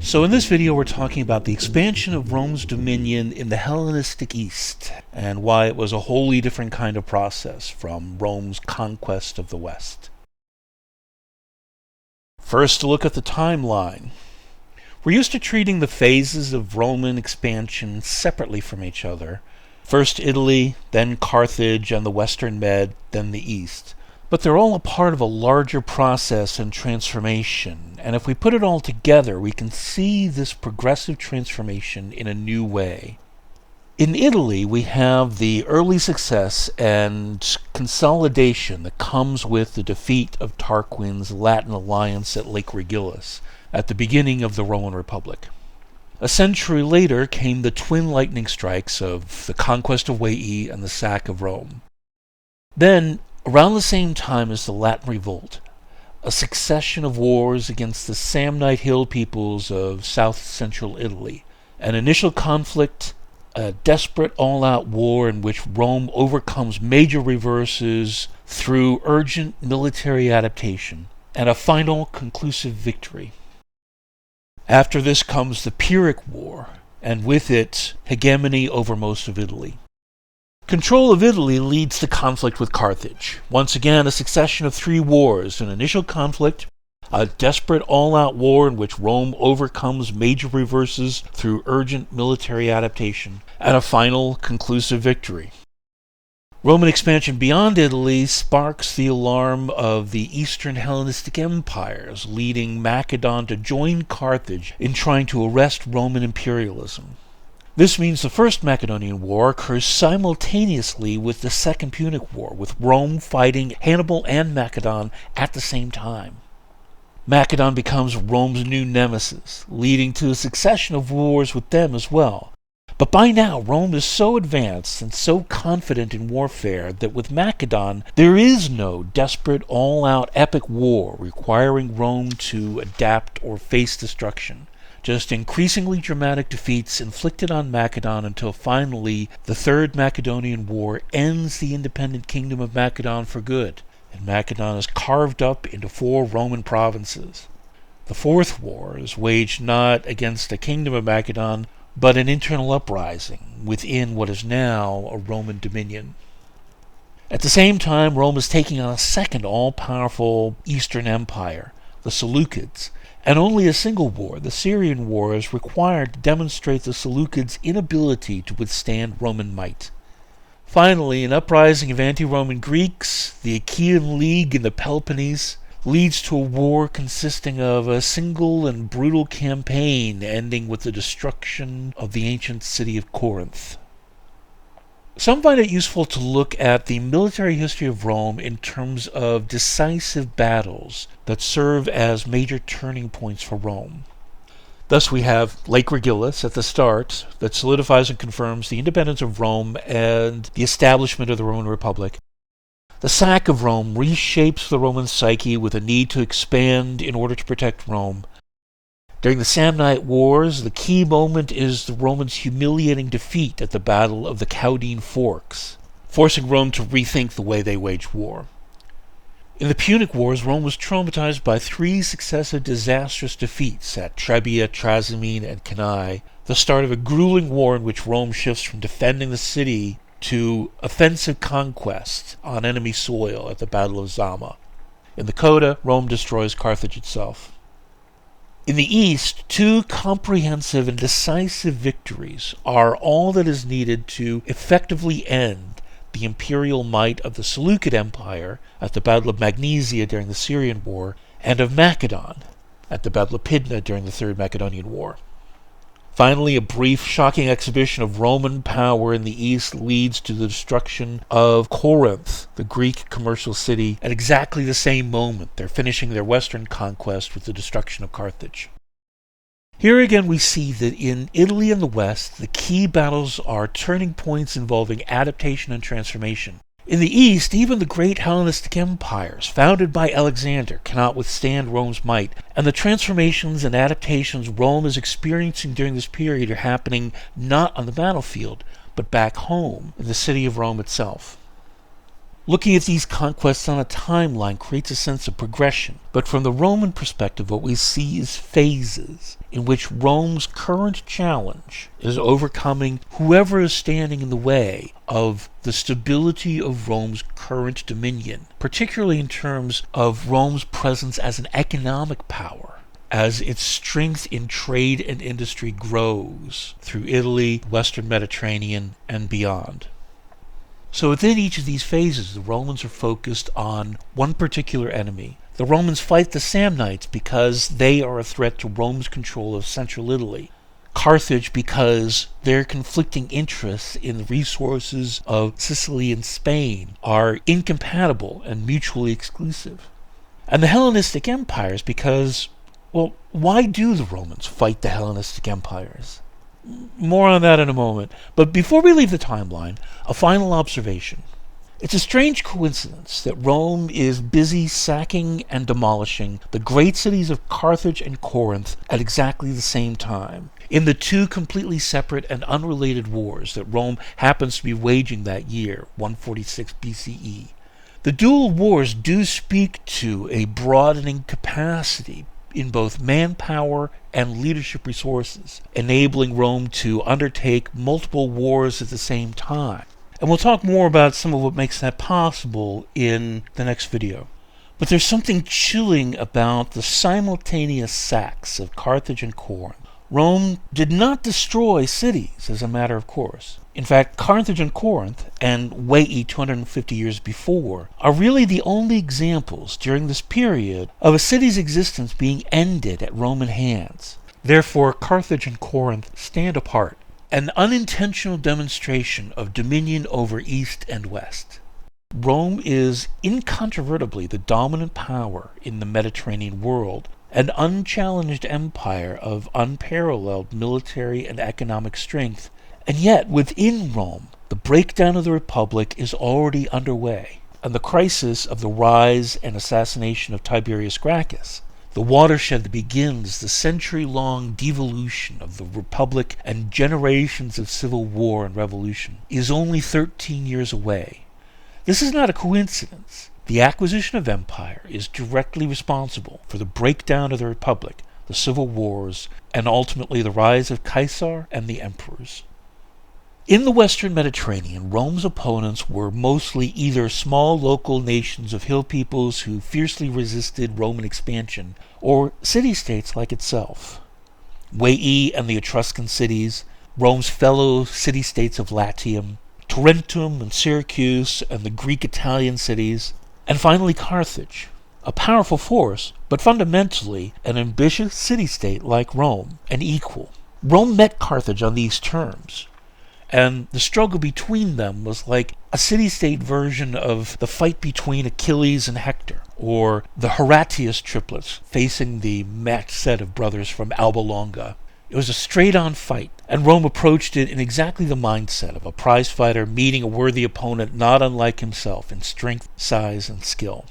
So in this video we're talking about the expansion of Rome's dominion in the Hellenistic East and why it was a wholly different kind of process from Rome's conquest of the West. First, to look at the timeline. We're used to treating the phases of Roman expansion separately from each other. First Italy, then Carthage and the Western Med, then the East. But they're all a part of a larger process and transformation, and if we put it all together, we can see this progressive transformation in a new way. In Italy, we have the early success and consolidation that comes with the defeat of Tarquin's Latin alliance at Lake Regillus at the beginning of the Roman Republic. A century later came the twin lightning strikes of the conquest of Veii and the sack of Rome. Then, around the same time as the Latin Revolt, a succession of wars against the Samnite hill peoples of south-central Italy. An initial conflict, a desperate all-out war in which Rome overcomes major reverses through urgent military adaptation, and a final conclusive victory. After this comes the Punic War, and with it, hegemony over most of Italy. Control of Italy leads to conflict with Carthage. Once again, a succession of three wars: an initial conflict, a desperate all-out war in which Rome overcomes major reverses through urgent military adaptation, and a final conclusive victory. Roman expansion beyond Italy sparks the alarm of the Eastern Hellenistic Empires, leading Macedon to join Carthage in trying to arrest Roman imperialism. This means the First Macedonian War occurs simultaneously with the Second Punic War, with Rome fighting Hannibal and Macedon at the same time. Macedon becomes Rome's new nemesis, leading to a succession of wars with them as well. But by now, Rome is so advanced and so confident in warfare that with Macedon, there is no desperate, all-out epic war requiring Rome to adapt or face destruction. Just increasingly dramatic defeats inflicted on Macedon until finally the Third Macedonian War ends the independent kingdom of Macedon for good, and Macedon is carved up into 4 Roman provinces. The Fourth War is waged not against the kingdom of Macedon, but an internal uprising within what is now a Roman dominion. At the same time, Rome is taking on a second all-powerful Eastern empire, the Seleucids, and only a single war, the Syrian War, is required to demonstrate the Seleucids' inability to withstand Roman might. Finally, an uprising of anti-Roman Greeks, the Achaean League in the Peloponnese, leads to a war consisting of a single and brutal campaign ending with the destruction of the ancient city of Corinth. Some find it useful to look at the military history of Rome in terms of decisive battles that serve as major turning points for Rome. Thus we have Lake Regillus at the start that solidifies and confirms the independence of Rome and the establishment of the Roman Republic. The sack of Rome reshapes the Roman psyche with a need to expand in order to protect Rome. During the Samnite Wars, the key moment is the Romans' humiliating defeat at the Battle of the Caudine Forks, forcing Rome to rethink the way they waged war. In the Punic Wars, Rome was traumatized by 3 successive disastrous defeats at Trebia, Trasimene, and Cannae, the start of a grueling war in which Rome shifts from defending the city to offensive conquest on enemy soil at the Battle of Zama. In the Coda, Rome destroys Carthage itself. In the East, 2 comprehensive and decisive victories are all that is needed to effectively end the imperial might of the Seleucid Empire at the Battle of Magnesia during the Syrian War, and of Macedon at the Battle of Pydna during the Third Macedonian War. Finally, a brief, shocking exhibition of Roman power in the East leads to the destruction of Corinth, the Greek commercial city, at exactly the same moment they're finishing their western conquest with the destruction of Carthage. Here again we see that in Italy and the West, the key battles are turning points involving adaptation and transformation. In the East, even the great Hellenistic Empires, founded by Alexander, cannot withstand Rome's might, and the transformations and adaptations Rome is experiencing during this period are happening not on the battlefield, but back home, in the city of Rome itself. Looking at these conquests on a timeline creates a sense of progression, but from the Roman perspective, what we see is phases in which Rome's current challenge is overcoming whoever is standing in the way of the stability of Rome's current dominion, particularly in terms of Rome's presence as an economic power, as its strength in trade and industry grows through Italy, Western Mediterranean, and beyond. So within each of these phases, the Romans are focused on one particular enemy. The Romans fight the Samnites because they are a threat to Rome's control of central Italy. Carthage because their conflicting interests in the resources of Sicily and Spain are incompatible and mutually exclusive. And the Hellenistic Empires because, well, why do the Romans fight the Hellenistic Empires? More on that in a moment. But before we leave the timeline, a final observation. It's a strange coincidence that Rome is busy sacking and demolishing the great cities of Carthage and Corinth at exactly the same time, in the two completely separate and unrelated wars that Rome happens to be waging that year, 146 BCE. The dual wars do speak to a broadening capacity in both manpower and leadership resources, enabling Rome to undertake multiple wars at the same time. And we'll talk more about some of what makes that possible in the next video. But there's something chilling about the simultaneous sacks of Carthage and Corinth. Rome did not destroy cities as a matter of course. In fact, Carthage and Corinth, and Veii 250 years before, are really the only examples during this period of a city's existence being ended at Roman hands. Therefore, Carthage and Corinth stand apart, an unintentional demonstration of dominion over East and West. Rome is incontrovertibly the dominant power in the Mediterranean world, an unchallenged empire of unparalleled military and economic strength. And yet, within Rome, the breakdown of the Republic is already underway, and the crisis of the rise and assassination of Tiberius Gracchus, the watershed that begins the century-long devolution of the Republic and generations of civil war and revolution, is only 13 years away. This is not a coincidence. The acquisition of empire is directly responsible for the breakdown of the Republic, the civil wars, and ultimately the rise of Caesar and the emperors. In the Western Mediterranean, Rome's opponents were mostly either small local nations of hill peoples who fiercely resisted Roman expansion, or city-states like itself. Veii and the Etruscan cities, Rome's fellow city-states of Latium, Tarentum and Syracuse and the Greek-Italian cities, and finally Carthage, a powerful force, but fundamentally an ambitious city-state like Rome, an equal. Rome met Carthage on these terms, and the struggle between them was like a city-state version of the fight between Achilles and Hector, or the Horatius triplets facing the matched set of brothers from Alba Longa. It was a straight-on fight, and Rome approached it in exactly the mindset of a prize fighter meeting a worthy opponent not unlike himself in strength, size, and skill.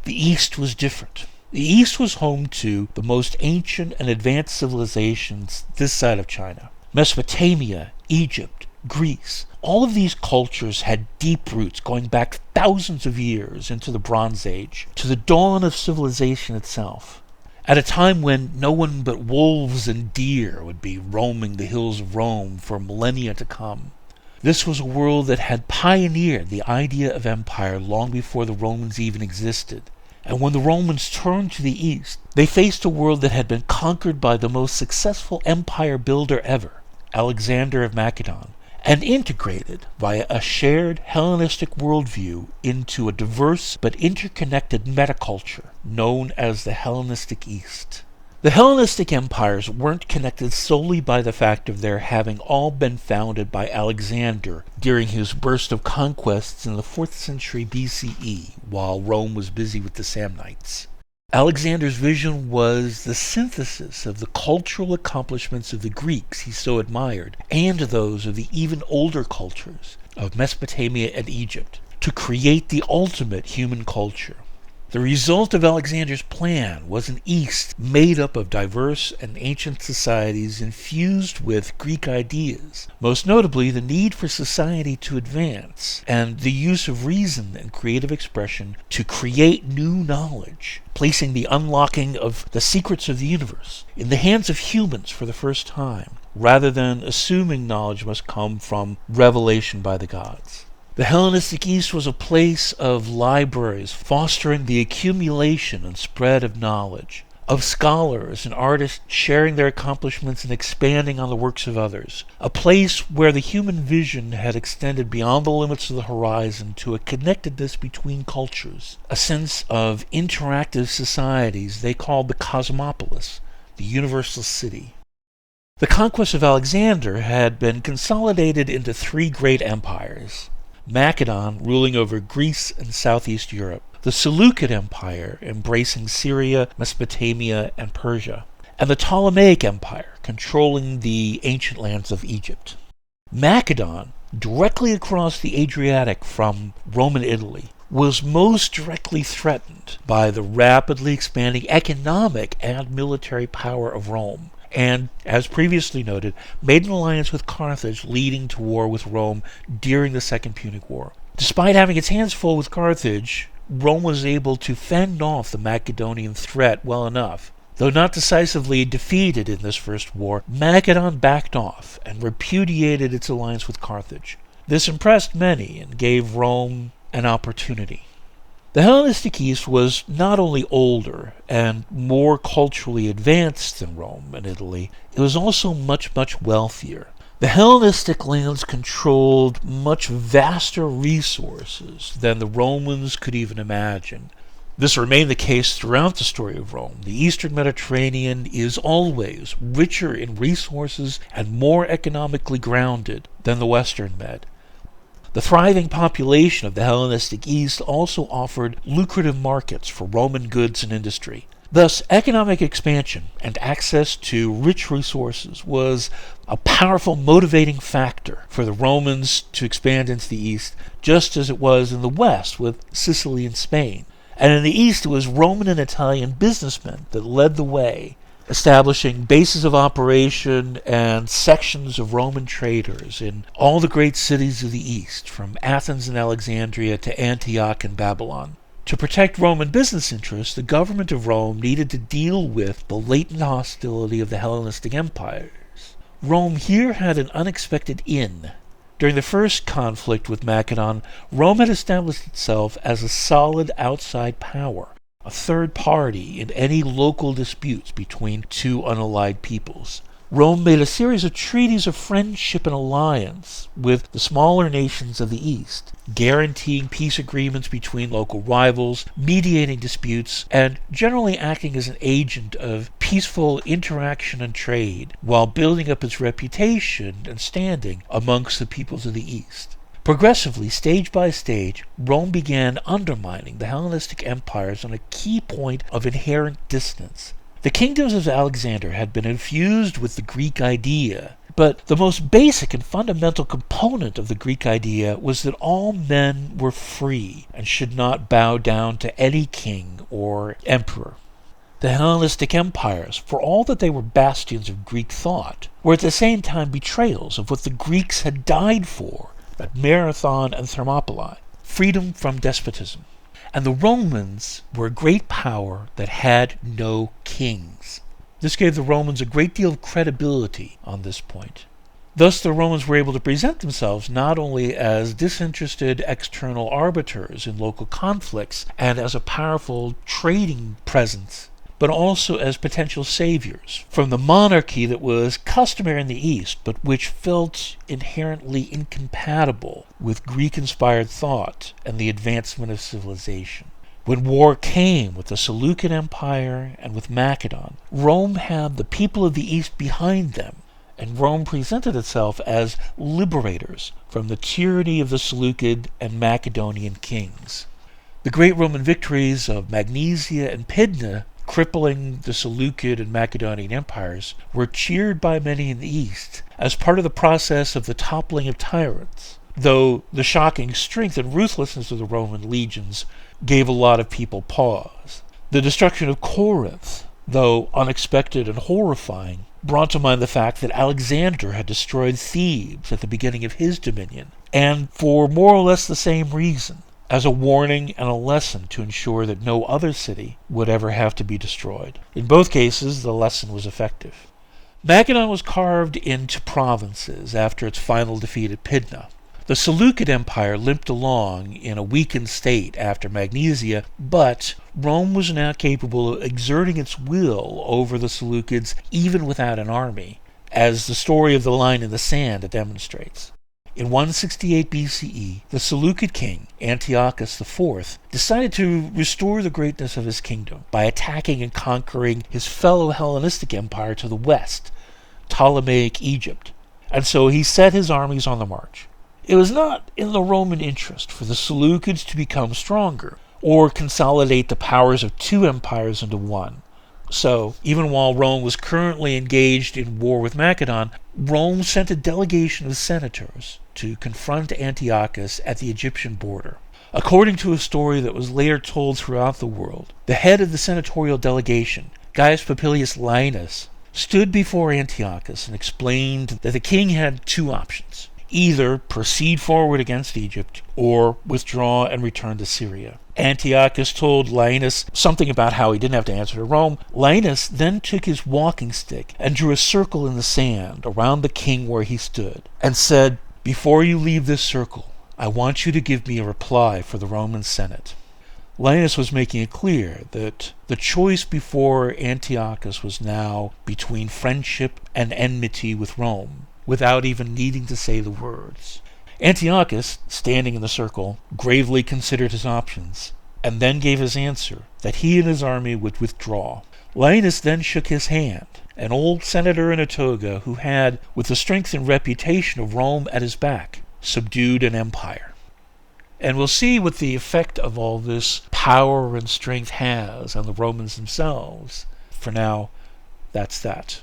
The East was different. The East was home to the most ancient and advanced civilizations this side of China. Mesopotamia, Egypt, Greece. All of these cultures had deep roots going back thousands of years into the Bronze Age, to the dawn of civilization itself, at a time when no one but wolves and deer would be roaming the hills of Rome for millennia to come. This was a world that had pioneered the idea of empire long before the Romans even existed. And when the Romans turned to the east, they faced a world that had been conquered by the most successful empire builder ever, Alexander of Macedon, and integrated via a shared Hellenistic worldview into a diverse but interconnected metaculture known as the Hellenistic East. The Hellenistic empires weren't connected solely by the fact of their having all been founded by Alexander during his burst of conquests in the 4th century BCE, while Rome was busy with the Samnites. Alexander's vision was the synthesis of the cultural accomplishments of the Greeks he so admired, and those of the even older cultures of Mesopotamia and Egypt, to create the ultimate human culture. The result of Alexander's plan was an East made up of diverse and ancient societies infused with Greek ideas, most notably the need for society to advance and the use of reason and creative expression to create new knowledge, placing the unlocking of the secrets of the universe in the hands of humans for the first time, rather than assuming knowledge must come from revelation by the gods. The Hellenistic East was a place of libraries fostering the accumulation and spread of knowledge, of scholars and artists sharing their accomplishments and expanding on the works of others, a place where the human vision had extended beyond the limits of the horizon to a connectedness between cultures, a sense of interactive societies they called the Cosmopolis, the universal city. The conquest of Alexander had been consolidated into three great empires: Macedon, ruling over Greece and southeast Europe; the Seleucid Empire, embracing Syria, Mesopotamia, and Persia; and the Ptolemaic Empire, controlling the ancient lands of Egypt. Macedon, directly across the Adriatic from Roman Italy, was most directly threatened by the rapidly expanding economic and military power of Rome, and, as previously noted, made an alliance with Carthage, leading to war with Rome during the Second Punic War. Despite having its hands full with Carthage, Rome was able to fend off the Macedonian threat well enough. Though not decisively defeated in this first war, Macedon backed off and repudiated its alliance with Carthage. This impressed many and gave Rome an opportunity. The Hellenistic East was not only older and more culturally advanced than Rome and Italy, it was also much, much wealthier. The Hellenistic lands controlled much vaster resources than the Romans could even imagine. This remained the case throughout the story of Rome. The Eastern Mediterranean is always richer in resources and more economically grounded than the Western Med. The thriving population of the Hellenistic East also offered lucrative markets for Roman goods and industry. Thus, economic expansion and access to rich resources was a powerful motivating factor for the Romans to expand into the East, just as it was in the West with Sicily and Spain. And in the East, it was Roman and Italian businessmen that led the way, establishing bases of operation and sections of Roman traders in all the great cities of the East, from Athens and Alexandria to Antioch and Babylon. To protect Roman business interests, the government of Rome needed to deal with the latent hostility of the Hellenistic Empires. Rome here had an unexpected in. During the first conflict with Macedon, Rome had established itself as a solid outside power, a third party in any local disputes between two unallied peoples. Rome made a series of treaties of friendship and alliance with the smaller nations of the East, guaranteeing peace agreements between local rivals, mediating disputes, and generally acting as an agent of peaceful interaction and trade, while building up its reputation and standing amongst the peoples of the East. Progressively, stage by stage, Rome began undermining the Hellenistic empires on a key point of inherent dissonance. The kingdoms of Alexander had been infused with the Greek idea, but the most basic and fundamental component of the Greek idea was that all men were free and should not bow down to any king or emperor. The Hellenistic empires, for all that they were bastions of Greek thought, were at the same time betrayals of what the Greeks had died for at Marathon and Thermopylae: freedom from despotism. And the Romans were a great power that had no kings. This gave the Romans a great deal of credibility on this point. Thus the Romans were able to present themselves not only as disinterested external arbiters in local conflicts and as a powerful trading presence, but also as potential saviors from the monarchy that was customary in the East, but which felt inherently incompatible with Greek-inspired thought and the advancement of civilization. When war came with the Seleucid Empire and with Macedon, Rome had the people of the East behind them, and Rome presented itself as liberators from the tyranny of the Seleucid and Macedonian kings. The great Roman victories of Magnesia and Pydna, crippling the Seleucid and Macedonian empires, were cheered by many in the East as part of the process of the toppling of tyrants, though the shocking strength and ruthlessness of the Roman legions gave a lot of people pause. The destruction of Corinth, though unexpected and horrifying, brought to mind the fact that Alexander had destroyed Thebes at the beginning of his dominion, and for more or less the same reason, as a warning and a lesson to ensure that no other city would ever have to be destroyed. In both cases, the lesson was effective. Macedon was carved into provinces after its final defeat at Pydna. The Seleucid Empire limped along in a weakened state after Magnesia, but Rome was now capable of exerting its will over the Seleucids even without an army, as the story of the line in the sand demonstrates. In 168 BCE, the Seleucid king, Antiochus IV, decided to restore the greatness of his kingdom by attacking and conquering his fellow Hellenistic empire to the west, Ptolemaic Egypt, and so he set his armies on the march. It was not in the Roman interest for the Seleucids to become stronger, or consolidate the powers of two empires into one. So, even while Rome was currently engaged in war with Macedon, Rome sent a delegation of senators to confront Antiochus at the Egyptian border. According to a story that was later told throughout the world, the head of the senatorial delegation, Gaius Popilius Laenas, stood before Antiochus and explained that the king had two options: either proceed forward against Egypt or withdraw and return to Syria. Antiochus told Laenas something about how he didn't have to answer to Rome. Laenas then took his walking stick and drew a circle in the sand around the king where he stood and said, "Before you leave this circle, I want you to give me a reply for the Roman Senate." Laenas was making it clear that the choice before Antiochus was now between friendship and enmity with Rome, without even needing to say the words. Antiochus, standing in the circle, gravely considered his options, and then gave his answer that he and his army would withdraw. Laenas then shook his hand, an old senator in a toga who had, with the strength and reputation of Rome at his back, subdued an empire. And we'll see what the effect of all this power and strength has on the Romans themselves. For now, that's that.